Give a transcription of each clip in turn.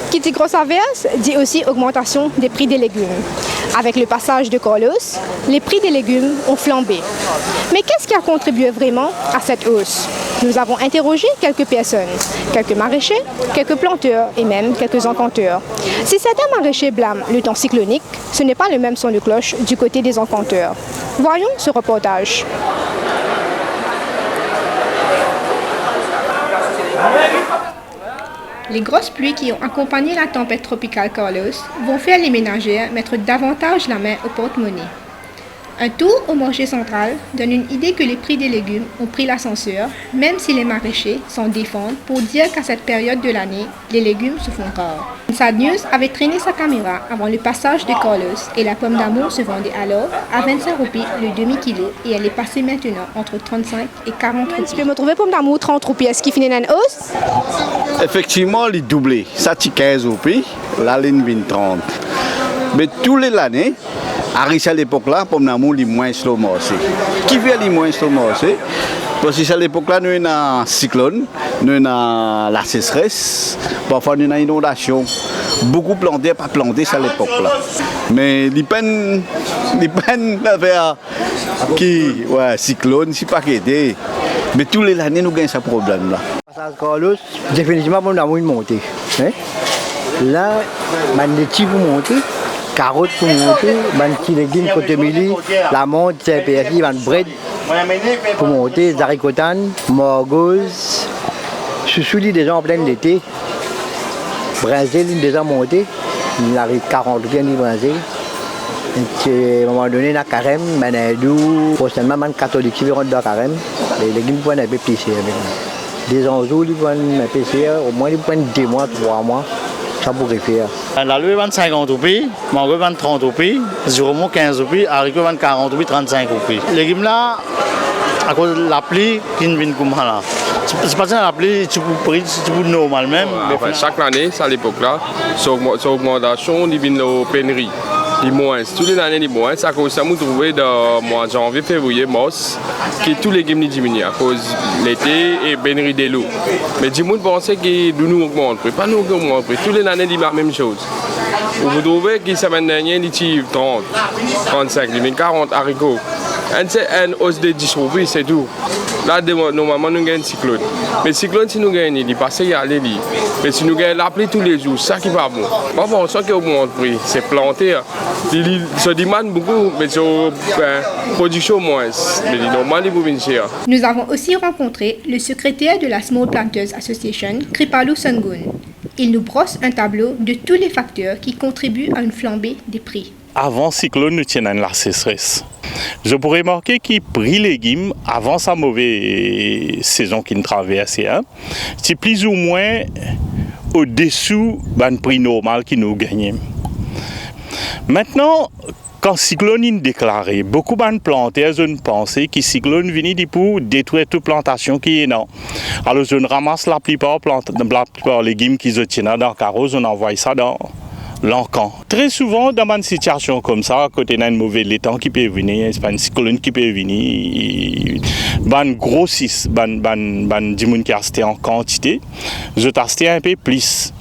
Qui dit grosse averse dit aussi augmentation des prix des légumes. Avec le passage de Carlos, les prix des légumes ont flambé. Mais qu'est-ce qui a contribué vraiment à cette hausse? Nous avons interrogé quelques personnes, quelques maraîchers, quelques planteurs et même quelques encanteurs. Si certains maraîchers blâment le temps cyclonique, ce n'est pas le même son de cloche du côté des encanteurs. Voyons ce reportage. Les grosses pluies qui ont accompagné la tempête tropicale Carlos vont faire les ménagères mettre davantage la main au porte-monnaie. Un tour au marché central donne une idée que les prix des légumes ont pris l'ascenseur, même si les maraîchers s'en défendent pour dire qu'à cette période de l'année, les légumes se font rares. Sad News avait traîné sa caméra avant le passage de Carlos et la pomme d'amour se vendait alors à 25 roupies le demi-kilo et elle est passée maintenant entre 35 et 40 roupies. Tu peux me trouver pomme d'amour 30 roupies, est-ce qu'il finit une hausse? Effectivement, il est doublé. Ça, c'est 15 roupies, la ligne vient 30. Mais tous les années, à l'époque-là, pomme d'amour, il est moins slow marché. Qui fait les moins slow marché? Parce que à l'époque-là, nous avons un cyclone, nous avons la sécheresse, parfois nous avons une inondation. Beaucoup plantés, pas plantés à l'époque-là. Mais les peines d'affaires qui, ouais, cyclone, c'est pas qu'aider. Mais tous les années, nous avons ce problème-là. Carlos, définitivement, pomme d'amour est montée. Là, les petits vont monter. Carottes pour monter, les petits légumes côté mili, la menthe, c'est PSI, les bread pour monter, les haricots, morgose, chouchouli déjà en plein l'été, brinzel déjà monté, il arrive 40 bien de brinzel. Et à un moment donné, la carême, doux, prochainement, les catholiques qui vont dans la carême, les légumes vont être épicés. Des angeaux, ils vont être épicés, au moins ils vont être 2 mois, 3 mois. Ça pourrait faire. La levée vend 50 roupies, mango vend 30 roupies, zéro 15 roupies, haricots vend 40 roupies, 35 roupies. Les légumes là, à cause de la pluie, qui ne vient comme ça. C'est pas ça la pluie, tu peux normal même. Enfin, chaque année, à l'époque là, c'est augmentation, il vient aux pénuries. Les moins, tous les années les moins, à cause de ça, nous trouvons dans mois de janvier, février, mars, que tous les légumes diminuent à cause de l'été et pénurie des loups. Mais du monde pensait que nous augmentons, pas nous augmentons, tous les années ils la même chose. Vous trouvez que la semaine dernière, ils 30, 35, 40 haricots. C'est une hausse de 10 roupies, c'est tout. Là, normalement, nous gagnons un cyclone. Mais le cyclone, si nous gagnons, il passe à aller. Mais si nous gagnons la pluie tous les jours, ça qui va bon. Pas bon, ça qui augmente le prix, c'est planté. Il se demande beaucoup, mais la production moins. Mais normalement, il peut venir. Nous avons aussi rencontré le secrétaire de la Small Planters Association, Kripalu Sangun. Il nous brosse un tableau de tous les facteurs qui contribuent à une flambée des prix. Avant le cyclone, nous tenions la sécheresse. Je pourrais remarquer que les prix légumes, avant sa mauvaise saison qui nous traversait, c'est plus ou moins au-dessous du prix normal qui nous gagnait. Maintenant, quand le cyclone est déclaré, beaucoup de planteurs pensaient que le cyclone venait pour détruire toute plantation qui est là. Alors, je ramasse la plupart des légumes qui se tiennent dans le carreau, on envoie ça dans l'encan. Très souvent, dans une situation comme ça, quand il y a un mauvais temps qui peut venir, c'est pas un cyclone qui peut venir, ban grossissent, ban du monde qui a acheté en quantité, je t'ai acheté un peu plus.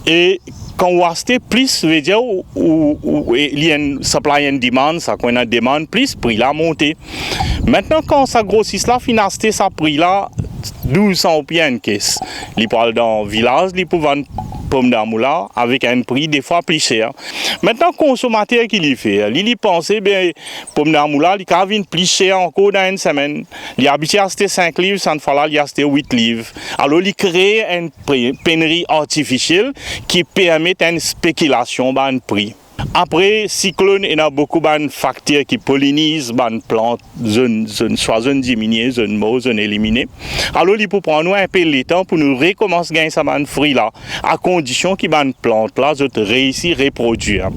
Et quand on achète plus, ça veut dire il y a une supply and demand, ça qu'on a demande plus, prix là monté. Maintenant, quand ça grossit là, fin acheter ça prix là 1200 roupies une caisse. Il parle dans le village, il peut vendre pomme d'amour là avec un prix des fois plus cher. Maintenant, le consommateur qui l'y fait, il pense bien pomme d'amour là, il va venir plus cher encore dans une semaine. Il a habitué à acheter 5 livres, sans fois là, il a acheté 8 livres. Alors, il crée une pénurie artificielle qui permet une spéculation dans le prix. Après, cyclone, il y a beaucoup de facteurs qui pollinisent les plantes, soit zones diminuées, zones mortes, zones éliminées. Alors, il faut prendre un peu de temps pour nous recommencer à gagner ces fruits là, à condition que les plantes là réussissent à reproduire.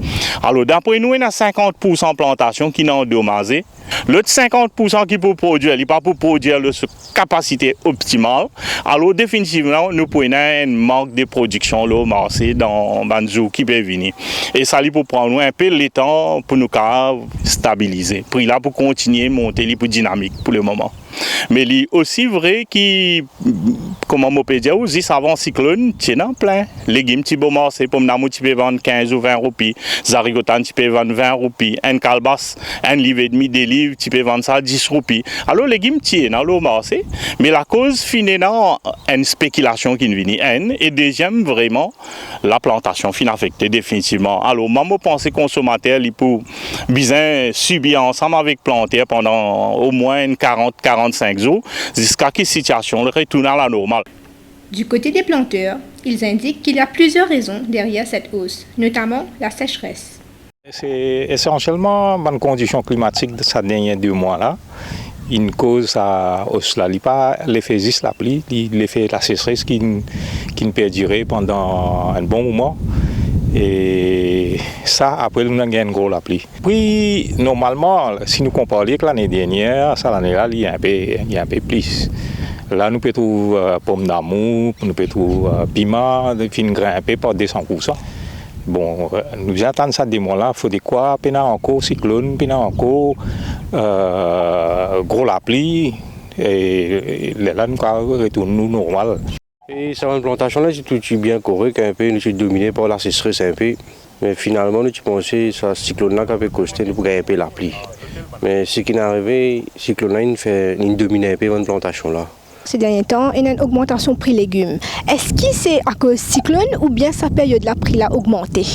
Alors, d'après nous, il y a 50% de plantation qui sont endommagées. L'autre 50% qui peut produire, il n'est pas pour produire la capacité optimale. Alors, définitivement, nous pouvons un manque de production au marché dans le jour qui peut venir. Et ça, il faut prendre un peu de temps pour nous stabiliser. Puis là, pour continuer à monter, il est dynamique pour le moment. Mais il est aussi vrai que comment on peut dire, aussi avant cyclone, tu es en plein. Légumes, tu peux marcher, pour nous, tu peux vendre 15 ou 20 roupies. Zarigotan, tu peux vendre 20 roupies. Un calbas, un livre et demi, des livres, tu peux vendre ça 10 roupies. Alors, légumes, tu es dans le marché. Mais la cause finalement, une spéculation qui vient. Et deuxième, vraiment, la plantation fin affectée définitivement. Alors, moi, je pense que les consommateurs, ils peuvent bien subir ensemble avec planter pendant au moins 40-45 jours, jusqu'à que la situation retourne à la normale. Du côté des planteurs, ils indiquent qu'il y a plusieurs raisons derrière cette hausse, notamment la sécheresse. C'est essentiellement une condition climatique de ces derniers 2 mois-là. Une cause à hausse-là, il n'y a pas l'effet juste la pluie, l'effet de la sécheresse qui ne peut durer pendant un bon moment. Et ça, après, nous avons une grosse pluie. Puis, normalement, si nous comparons avec l'année dernière, ça, l'année-là, il y a un peu plus. Là, nous pouvons trouver pommes d'amour, nous pouvons trouver piment, qui grimper par 200%. Bon, nous attendons ça des mois-là, il faut des quoi, puis encore cyclone, puis encore gros la pluie, et là, nous retournons normal. Et cette plantation-là, c'est tout bien correct, un peu, nous sommes dominés par la sécheresse un peu. Mais finalement, nous pensons que ce cyclone-là qui avait costé, nous pourrions un peu la pluie. Mais ce qui est arrivé, le cyclone-là, il domine un peu la plantation-là. Ces derniers temps, il y a une augmentation prix légumes. Est-ce que c'est à cause du cyclone ou bien sa période la prix a augmenté?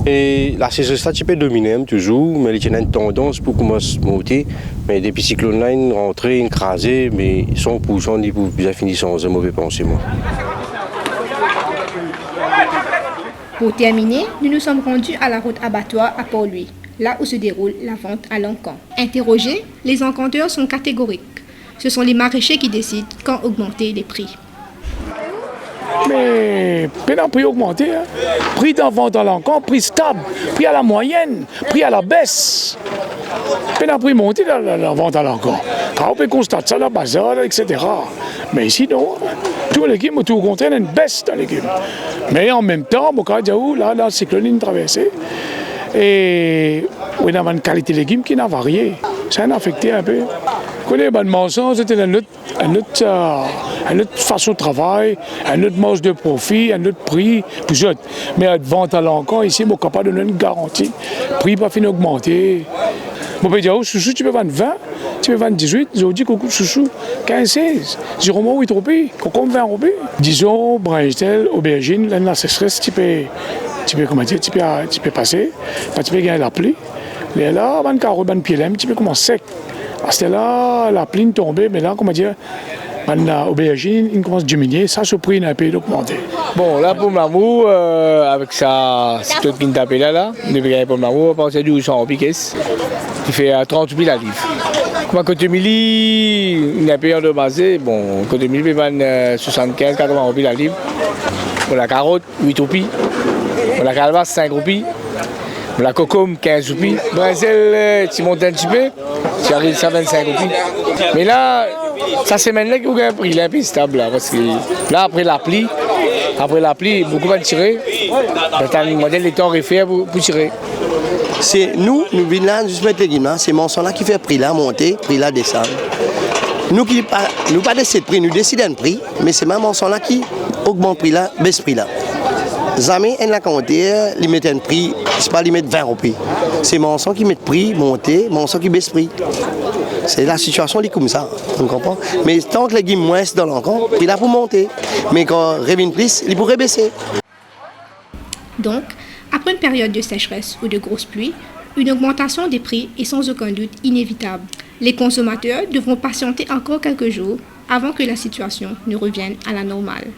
Et la sécheresse-là, tu peux dominer toujours, mais il y a une tendance pour commencer à monter. Mais depuis le cyclone-là, il est rentré, il est écrasé, mais 100%, il peut bien finir sans un mauvais pensée. Pour terminer, nous nous sommes rendus à la route abattoir à Port-Louis, là où se déroule la vente à l'encan. Interrogés, les encanteurs sont catégoriques. Ce sont les maraîchers qui décident quand augmenter les prix. Mais le prix augmenté, hein. Prix d'en vente à l'encan, prix stable, prix à la moyenne, prix à la baisse. Le prix monté dans la vente à l'encan. Quand on peut constater ça, la bazar, etc. Mais ici, non. Tous les légumes, tout au contraire, il y a une baisse dans les légumes. Mais en même temps, là, le cyclone traversé. Et on a une qualité de légumes qui n'a varié. Ça a affecté un peu. Vous connaissez, le mensonge, c'était une autre façon de travail, un autre mode de profit, un autre prix. Mais à vente à l'encan, ici, on est capable de donner une garantie. Le prix va finir d'augmenter. On peut dire, chouchou, tu peux vendre 20, tu peux vendre 18. J'ai dit, coucou, chouchou, 15, 16. J'ai dit, 8 roupies, coucou, 20 roupies. Disons, brinjetel, aubergine, là, la sécheresse, tu peux passer, tu peux gagner la pluie. Et là, on a un pied là, tu peux commencer sec. C'était là, la pluie tombée, mais là, comment dire, l'aubergine, il commence à diminuer, ça, ce prix n'a pas augmenté. Bon, là, pour l'amour, avec ça, c'est tout qui nous tape là, depuis qu'il y a pour l'amour, à partir de 800 roupies, qui fait 30 000 à livre. Comme à côté Mili, il y a un payant de base, bon, côté Mili, il y 75, 80 roupies à livre. Pour la carotte, 8 roupies. Pour la calebasse, 5 roupies. Pour la cocombe, 15 roupies. Brésil, tu montes un petit peu, tu arrives à 25 roupies. Mais là, ça semaine-là, il y a un prix un peu stable. Là, parce que là, après la pluie, beaucoup vont tirer. Le modèle est temps réfère pour tirer. C'est nous venons là, juste mettre les légumes là, c'est mon son là qui fait prix là monter, prix là descendre. Nous pas décider de prix, nous décidons de prix, mais c'est même mon son là qui augmente prix là, baisse prix là. Jamais elle la compté, il met un prix, c'est pas il met 20 roupies. C'est mon son qui met prix monter, mon son qui baisse prix. C'est la situation est comme ça, on comprend. Mais tant que les légumes moins dans l'encan, il a pour monter. Mais quand revient plus, il pourrait baisser. Donc, après une période de sécheresse ou de grosses pluies, une augmentation des prix est sans aucun doute inévitable. Les consommateurs devront patienter encore quelques jours avant que la situation ne revienne à la normale.